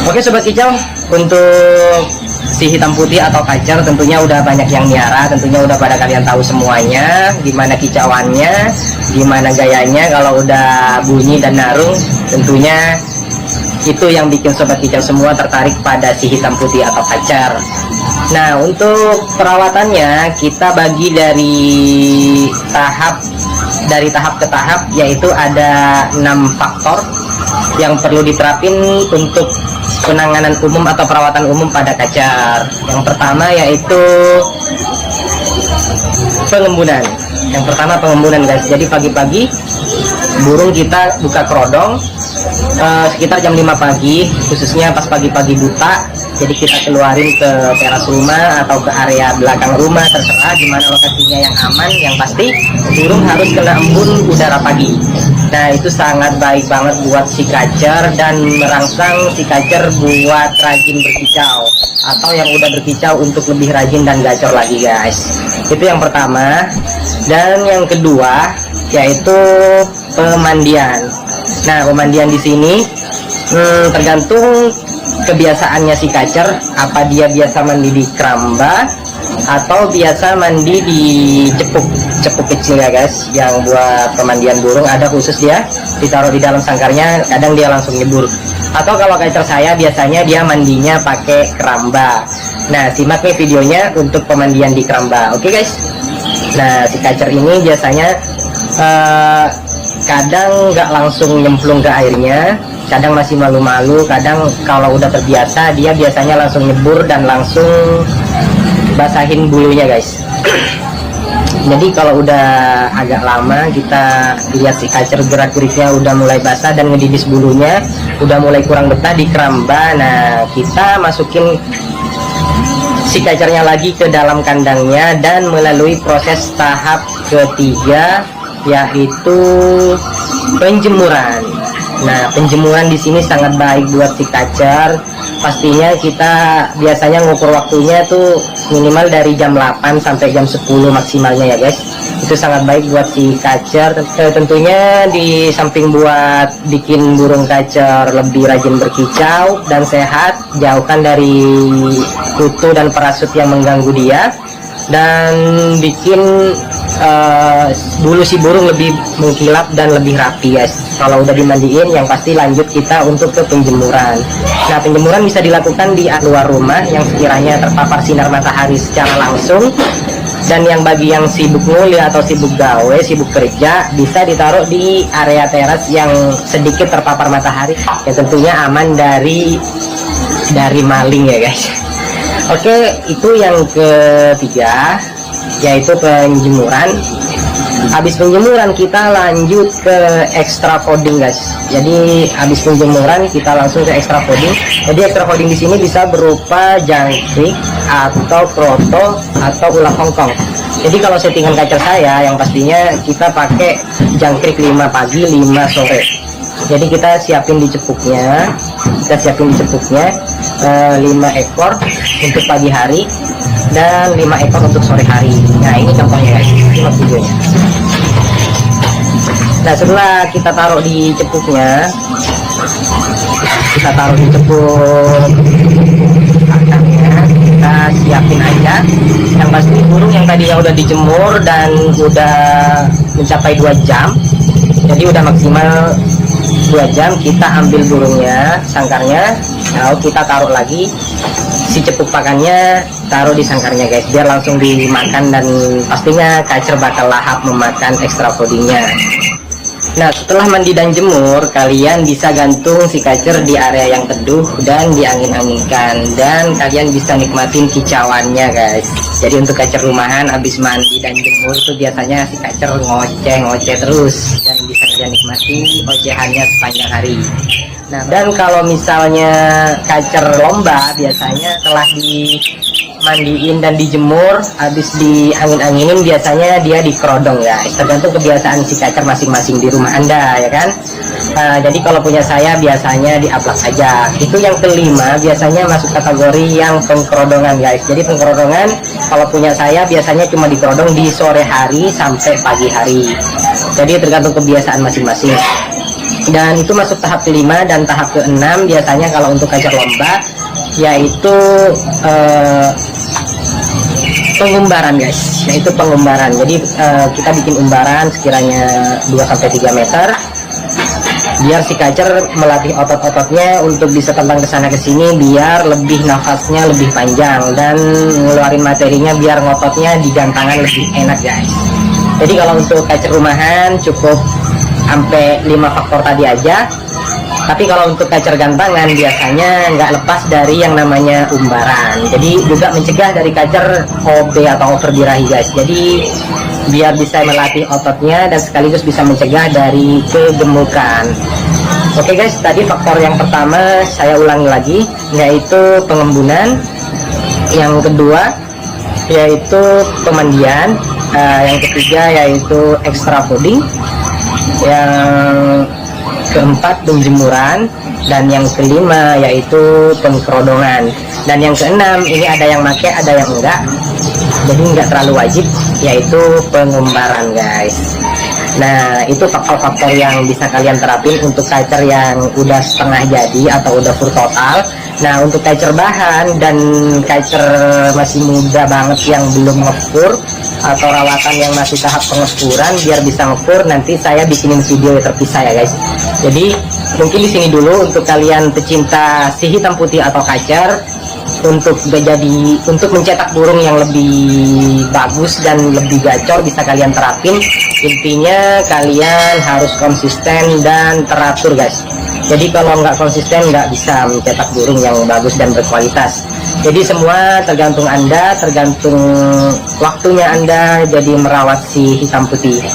Oke sobat kicau, untuk si hitam putih atau kacer tentunya udah banyak yang miara, tentunya udah pada kalian tahu semuanya gimana kicauannya, gimana gayanya. Kalau udah bunyi dan narung, tentunya itu yang bikin sobat kicau semua tertarik pada si hitam putih atau kacer. Nah, untuk perawatannya kita bagi dari tahap ke tahap, yaitu ada 6 faktor yang perlu diterapin untuk penanganan umum atau perawatan umum pada kacer. Yang pertama yaitu pengembunan. Yang pertama pengembunan guys. Jadi pagi-pagi burung kita buka kerodong sekitar jam 5 pagi, khususnya pas pagi-pagi buta. Jadi kita keluarin ke teras rumah atau ke area belakang rumah, terserah gimana lokasinya yang aman. Yang pasti burung harus kena embun udara pagi. Nah, itu sangat baik banget buat si kacer dan merangsang si kacer buat rajin berkicau, atau yang udah berkicau untuk lebih rajin dan gacor lagi guys. Itu yang pertama. Dan yang kedua yaitu pemandian. Nah, pemandian di sini tergantung kebiasaannya si kacer, apa dia biasa mandi di keramba atau biasa mandi di cepuk kecil ya guys. Yang buat pemandian burung ada khusus, dia ditaruh di dalam sangkarnya, kadang dia langsung nyebur. Atau kalau kacer saya biasanya dia mandinya pakai keramba. Nah, simak nih videonya untuk pemandian di keramba. Oke guys. Nah, si kacer ini biasanya kadang nggak langsung nyemplung ke airnya, kadang masih malu-malu, kadang kalau udah terbiasa dia biasanya langsung nyebur dan langsung basahin bulunya guys. Jadi kalau udah agak lama kita lihat si kacer gerak-geriknya udah mulai basah dan ngedidis bulunya, udah mulai kurang betah di keramba. Nah, kita masukin si kacernya lagi ke dalam kandangnya dan melalui proses tahap ketiga yaitu penjemuran. Nah, penjemuran di sini sangat baik buat si kacer. Pastinya kita biasanya ngukur waktunya tuh minimal dari jam 8 sampai jam 10 maksimalnya ya guys. Itu sangat baik buat si kacer. Tentunya di samping buat bikin burung kacer lebih rajin berkicau dan sehat, jauhkan dari kutu dan parasut yang mengganggu dia, dan bikin bulu si burung lebih mengkilap dan lebih rapi guys. Kalau udah dimandiin, yang pasti lanjut kita untuk ke penjemuran. Nah, penjemuran bisa dilakukan di luar rumah yang sekiranya terpapar sinar matahari secara langsung. Dan yang bagi yang sibuk nguli atau sibuk gawe, sibuk kerja, bisa ditaruh di area teras yang sedikit terpapar matahari, yang tentunya aman dari maling ya guys. Oke, itu yang ketiga yaitu penjemuran. Habis penjemuran kita lanjut ke extra folding guys. Jadi habis penjemuran kita langsung ke extra folding. Jadi extra folding di sini bisa berupa jangkrik atau proto atau ulat hongkong. Jadi kalau settingan kacer saya yang pastinya kita pakai jangkrik 5 pagi 5 sore. Jadi kita siapin di cepuknya, 5 ekor untuk pagi hari dan 5 ekor untuk sore hari. Nah, ini contohnya guys, simak videonya. Nah, setelah kita taruh di cepuknya, kita siapin aja. Yang pasti burung yang tadinya udah dijemur dan udah mencapai 2 jam, jadi udah maksimal 2 jam, kita ambil burungnya, sangkarnya, lalu kita taruh lagi si cepuk pakannya, taruh di sangkarnya guys, biar langsung dimakan dan pastinya kacer bakal lahap memakan extra foldingnya. Nah, setelah mandi dan jemur, kalian bisa gantung si kacer di area yang teduh dan diangin-anginkan, dan kalian bisa nikmatin kicauannya guys. Jadi untuk kacer rumahan habis mandi dan jemur tuh biasanya si kacer ngoceh terus, dan bisa kalian nikmati ocehannya sepanjang hari. Nah, dan kalau misalnya kacer lomba, biasanya setelah dimandiin dan dijemur, habis diangin-anginin, biasanya dia dikerodong guys. Tergantung kebiasaan si kacer masing-masing di rumah anda ya kan. Jadi kalau punya saya biasanya diaplak aja. Itu yang kelima, biasanya masuk kategori yang pengkerodongan guys. Jadi pengkerodongan kalau punya saya biasanya cuma dikerodong di sore hari sampai pagi hari. Jadi tergantung kebiasaan masing-masing. Dan itu masuk tahap kelima, dan tahap keenam biasanya kalau untuk kacer lomba yaitu pengumbaran guys, yaitu pengumbaran. Jadi kita bikin umbaran sekiranya 2-3 meter biar si kacer melatih otot-ototnya untuk bisa terbang ke sana ke sini, biar lebih nafasnya lebih panjang dan ngeluarin materinya biar ngototnya di gantangan lebih enak guys. Jadi kalau untuk kacer rumahan cukup sampai 5 faktor tadi aja. Tapi kalau untuk kacer gantangan biasanya nggak lepas dari yang namanya umbaran. Jadi juga mencegah dari kacer OB atau over birahi guys. Jadi biar bisa melatih ototnya dan sekaligus bisa mencegah dari kegemukan. Oke guys, tadi faktor yang pertama saya ulangi lagi, yaitu pengembunan. Yang kedua yaitu pemandian. Yang ketiga yaitu extra fooding. Yang keempat penjemuran, dan yang kelima yaitu pengkerodongan, dan yang keenam ini ada yang pakai ada yang enggak, jadi enggak terlalu wajib, yaitu pengumbaran guys. Nah itu faktor-faktor yang bisa kalian terapin untuk kacer yang udah setengah jadi atau udah full total. Nah untuk kacer bahan dan kacer masih muda banget yang belum ngepur atau rawatan yang masih tahap pengepuran, biar bisa ngepur nanti saya bikinin video terpisah ya guys. Jadi mungkin di sini dulu untuk kalian pecinta si hitam putih atau kacer, untuk mencetak burung yang lebih bagus dan lebih gacor bisa kalian terapin. Intinya kalian harus konsisten dan teratur guys. Jadi kalau nggak konsisten nggak bisa mencetak burung yang bagus dan berkualitas. Jadi semua tergantung Anda, tergantung waktunya Anda jadi merawat si hitam putih.